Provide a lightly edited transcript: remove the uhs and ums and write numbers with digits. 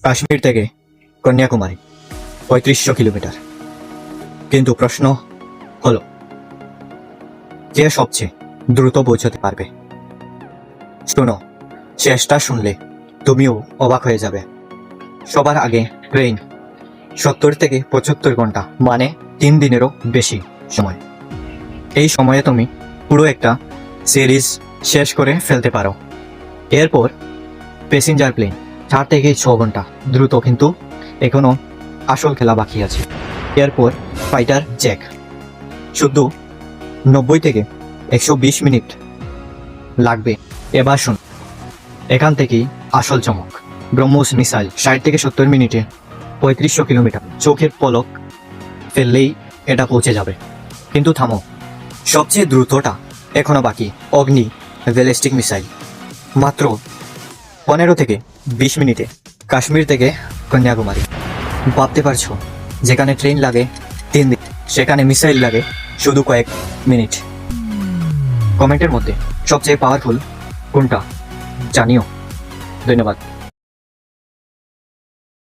কাশ্মীর থেকে কন্যাকুমারী ৩৫০০ কিলোমিটার। কিন্তু প্রশ্ন হলো, কে সবচেয়ে দ্রুত পৌঁছতে পারবে? শোনো, শেষটা শুনলে তুমিও অবাক হয়ে যাবে। সবার আগে ট্রেন ৭০ থেকে ৭৫ ঘন্টা, মানে ৩ দিনেরও বেশি সময়। এই সময়ে তুমি পুরো একটা সিরিজ শেষ করে ফেলতে পারো। এরপর প্যাসেঞ্জার প্লেন ৪ থেকে ৬ ঘন্টা দ্রুত, কিন্তু এখনো আসল খেলা বাকি আছে। এরপর ফাইটার জেট শুধু ৯০ থেকে ১২০ মিনিট লাগবে। এবার শুন, এখান থেকেই আসল চমক। ব্রহ্মোস মিসাইল ৬০ থেকে ৭০ মিনিটে ৩৫০০ কিলোমিটার, চোখের পলক ফেললেই এটা পৌঁছে যাবে। কিন্তু থামো, সবচেয়ে দ্রুতটা এখনো বাকি। অগ্নি ব্যালিস্টিক মিসাইল মাত্র ১৫ থেকে ২০ মিনিটে কাশ্মীর থেকে কন্যাকুমারী। ভাবতে পারছো, যেখানে ট্রেন লাগে ৩ দিন, সেখানে মিসাইল লাগে শুধু কয়েক মিনিট। কমেন্টের মধ্যে সবচেয়ে পাওয়ারফুল কোনটা জানিও। ধন্যবাদ।